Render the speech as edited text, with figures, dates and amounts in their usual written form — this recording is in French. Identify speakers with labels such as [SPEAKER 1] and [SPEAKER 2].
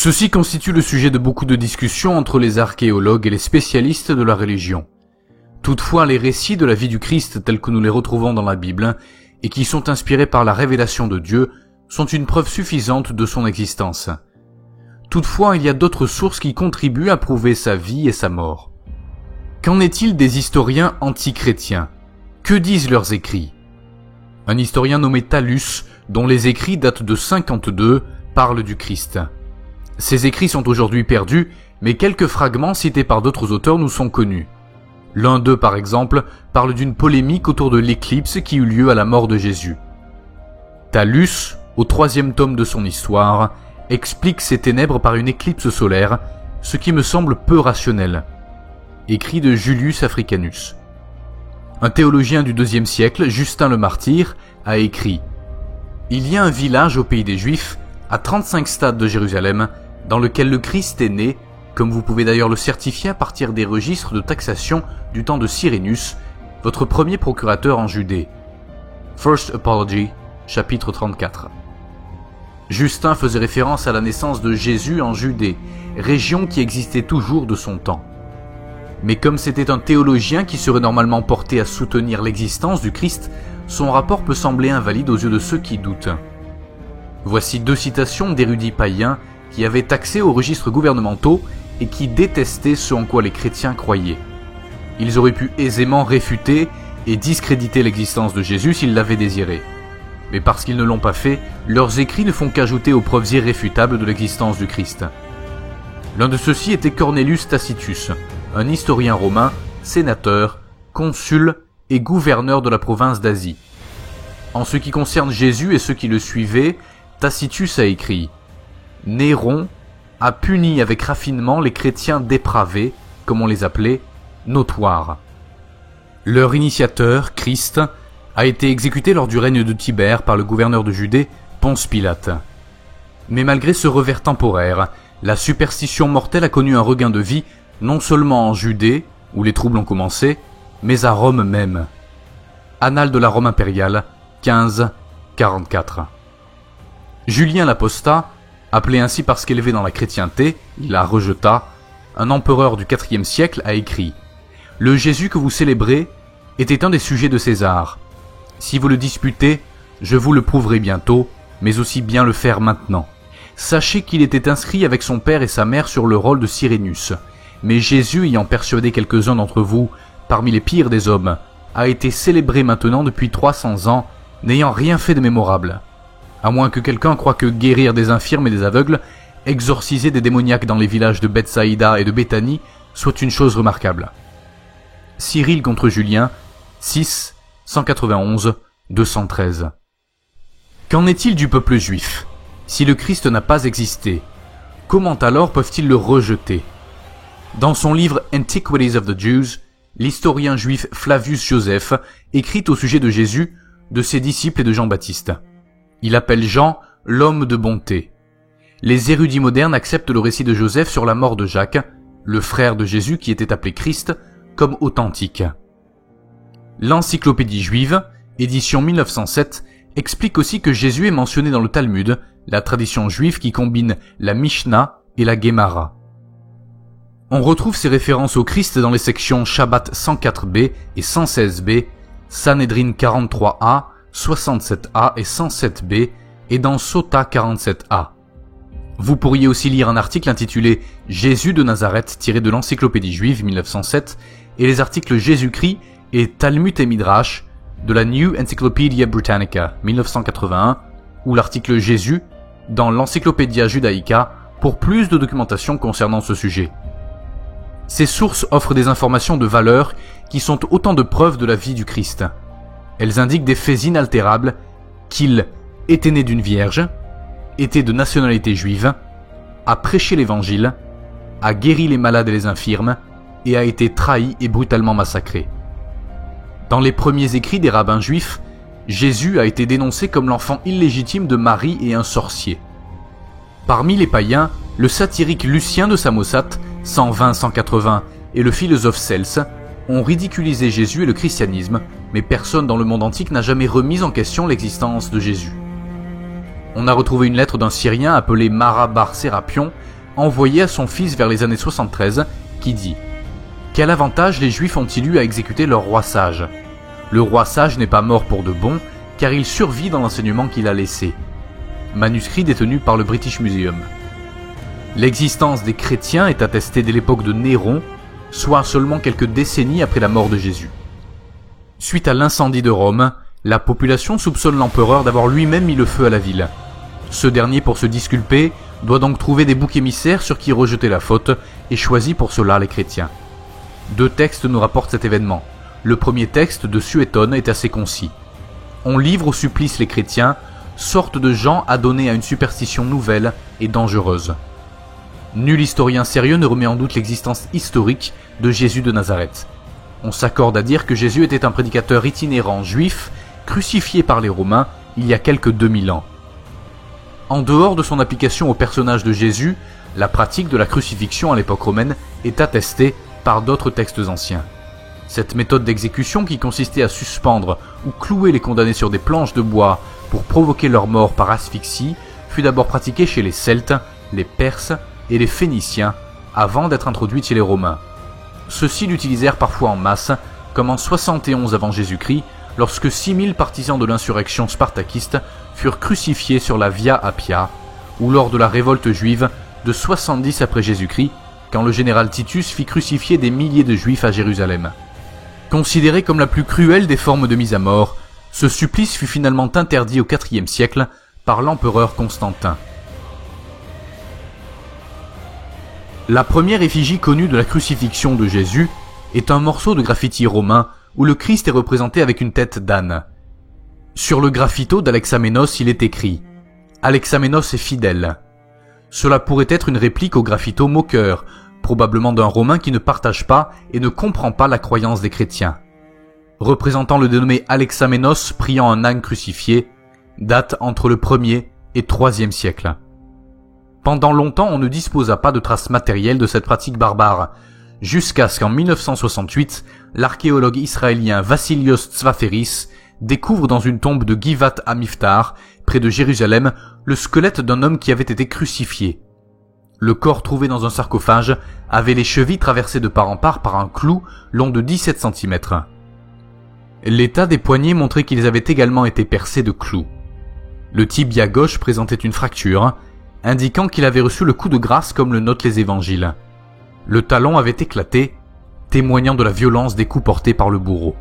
[SPEAKER 1] Ceci constitue le sujet de beaucoup de discussions entre les archéologues et les spécialistes de la religion. Toutefois, les récits de la vie du Christ tels que nous les retrouvons dans la Bible, et qui sont inspirés par la révélation de Dieu, sont une preuve suffisante de son existence. Toutefois, il y a d'autres sources qui contribuent à prouver sa vie et sa mort. Qu'en est-il des historiens antichrétiens? Que disent leurs écrits? Un historien nommé Thallus, dont les écrits datent de 52, parle du Christ. Ces écrits sont aujourd'hui perdus, mais quelques fragments cités par d'autres auteurs nous sont connus. L'un d'eux, par exemple, parle d'une polémique autour de l'éclipse qui eut lieu à la mort de Jésus. Thallus, au 3e tome de son histoire, explique ces ténèbres par une éclipse solaire, ce qui me semble peu rationnel. Écrit de Julius Africanus. Un théologien du IIe siècle, Justin le Martyr, a écrit « Il y a un village au pays des Juifs, à 35 stades de Jérusalem, dans lequel le Christ est né, comme vous pouvez d'ailleurs le certifier à partir des registres de taxation du temps de Cyrénus, votre premier procurateur en Judée. » First Apology, chapitre 34. Justin faisait référence à la naissance de Jésus en Judée, région qui existait toujours de son temps. Mais comme c'était un théologien qui serait normalement porté à soutenir l'existence du Christ, son rapport peut sembler invalide aux yeux de ceux qui doutent. Voici 2 citations d'érudits païens qui avaient accès aux registres gouvernementaux et qui détestaient ce en quoi les chrétiens croyaient. Ils auraient pu aisément réfuter et discréditer l'existence de Jésus s'ils l'avaient désiré. Mais parce qu'ils ne l'ont pas fait, leurs écrits ne font qu'ajouter aux preuves irréfutables de l'existence du Christ. L'un de ceux-ci était Cornelius Tacitus, un historien romain, sénateur, consul et gouverneur de la province d'Asie. En ce qui concerne Jésus et ceux qui le suivaient, Tacitus a écrit « Néron a puni avec raffinement les chrétiens dépravés, comme on les appelait, notoires. Leur initiateur, Christ, a été exécuté lors du règne de Tibère par le gouverneur de Judée, Ponce Pilate. Mais malgré ce revers temporaire, la superstition mortelle a connu un regain de vie non seulement en Judée, où les troubles ont commencé, mais à Rome même. Annales de la Rome impériale, 15-44. Julien l'Apostat, appelé ainsi parce qu'élevé dans la chrétienté, il la rejeta, un empereur du IVe siècle a écrit « Le Jésus que vous célébrez était un des sujets de César. Si vous le disputez, je vous le prouverai bientôt, mais aussi bien le faire maintenant. Sachez qu'il était inscrit avec son père et sa mère sur le rôle de Cyrénus. Mais Jésus, ayant persuadé quelques-uns d'entre vous, parmi les pires des hommes, a été célébré maintenant depuis 300 ans, n'ayant rien fait de mémorable. À moins que quelqu'un croie que guérir des infirmes et des aveugles, exorciser des démoniaques dans les villages de Bethsaïda et de Béthanie, soit une chose remarquable. » Cyril contre Julien, 6, 191, 213. Qu'en est-il du peuple juif? Si le Christ n'a pas existé, comment alors peuvent-ils le rejeter? Dans son livre Antiquities of the Jews, l'historien juif Flavius Joseph écrit au sujet de Jésus, de ses disciples et de Jean-Baptiste. Il appelle Jean l'homme de bonté. Les érudits modernes acceptent le récit de Joseph sur la mort de Jacques, le frère de Jésus qui était appelé Christ, comme authentique. L'Encyclopédie juive, édition 1907, explique aussi que Jésus est mentionné dans le Talmud, la tradition juive qui combine la Mishnah et la Gemara. On retrouve ces références au Christ dans les sections Shabbat 104b et 116b, Sanhedrin 43a, 67a et 107b, et dans Sota 47a. Vous pourriez aussi lire un article intitulé « Jésus de Nazareth » tiré de l'Encyclopédie juive 1907 et les articles Jésus-Christ et Talmud et Midrash de la New Encyclopedia Britannica 1981 ou l'article Jésus dans l'Encyclopédia Judaica pour plus de documentation concernant ce sujet. Ces sources offrent des informations de valeur qui sont autant de preuves de la vie du Christ. Elles indiquent des faits inaltérables qu'il était né d'une vierge, était de nationalité juive, a prêché l'évangile, a guéri les malades et les infirmes, et a été trahi et brutalement massacré. Dans les premiers écrits des rabbins juifs, Jésus a été dénoncé comme l'enfant illégitime de Marie et un sorcier. Parmi les païens, le satirique Lucien de Samosate, 120-180, et le philosophe Cels ont ridiculisé Jésus et le christianisme, mais personne dans le monde antique n'a jamais remis en question l'existence de Jésus. On a retrouvé une lettre d'un Syrien appelé Mara bar Sérapion, envoyé à son fils vers les années 73, qui dit « Quel avantage les Juifs ont-ils eu à exécuter leur roi sage ? Le roi sage n'est pas mort pour de bon, car il survit dans l'enseignement qu'il a laissé. » Manuscrit détenu par le British Museum. L'existence des chrétiens est attestée dès l'époque de Néron, soit seulement quelques décennies après la mort de Jésus. Suite à l'incendie de Rome, la population soupçonne l'empereur d'avoir lui-même mis le feu à la ville. Ce dernier, pour se disculper, doit donc trouver des boucs émissaires sur qui rejeter la faute et choisit pour cela les chrétiens. 2 textes nous rapportent cet événement. Le premier texte de Suétone est assez concis. On livre au supplice les chrétiens, sorte de gens adonnés à une superstition nouvelle et dangereuse. Nul historien sérieux ne remet en doute l'existence historique de Jésus de Nazareth. On s'accorde à dire que Jésus était un prédicateur itinérant juif, crucifié par les Romains il y a quelques 2000 ans. En dehors de son application au personnage de Jésus, la pratique de la crucifixion à l'époque romaine est attestée par d'autres textes anciens. Cette méthode d'exécution, qui consistait à suspendre ou clouer les condamnés sur des planches de bois pour provoquer leur mort par asphyxie, fut d'abord pratiquée chez les Celtes, les Perses et les Phéniciens, avant d'être introduite chez les Romains. Ceux-ci l'utilisèrent parfois en masse, comme en 71 avant Jésus-Christ, lorsque 6000 partisans de l'insurrection spartakiste furent crucifiés sur la Via Appia, ou lors de la révolte juive de 70 après Jésus-Christ, quand le général Titus fit crucifier des milliers de Juifs à Jérusalem. Considéré comme la plus cruelle des formes de mise à mort, ce supplice fut finalement interdit au IVe siècle par l'empereur Constantin. La première effigie connue de la crucifixion de Jésus est un morceau de graffiti romain où le Christ est représenté avec une tête d'âne. Sur le graffito d'Alexamenos, il est écrit « Alexamenos est fidèle ». Cela pourrait être une réplique au graffito moqueur, probablement d'un Romain qui ne partage pas et ne comprend pas la croyance des chrétiens. Représentant le dénommé Alexamenos priant un âne crucifié, date entre le 1er et 3e siècle. Pendant longtemps, on ne disposa pas de traces matérielles de cette pratique barbare, jusqu'à ce qu'en 1968, l'archéologue israélien Vassilios Tsvaferis découvre dans une tombe de Givat Amiftar, près de Jérusalem, le squelette d'un homme qui avait été crucifié. Le corps trouvé dans un sarcophage avait les chevilles traversées de part en part par un clou long de 17 cm. L'état des poignets montrait qu'ils avaient également été percés de clous. Le tibia gauche présentait une fracture, indiquant qu'il avait reçu le coup de grâce comme le notent les évangiles. Le talon avait éclaté, témoignant de la violence des coups portés par le bourreau.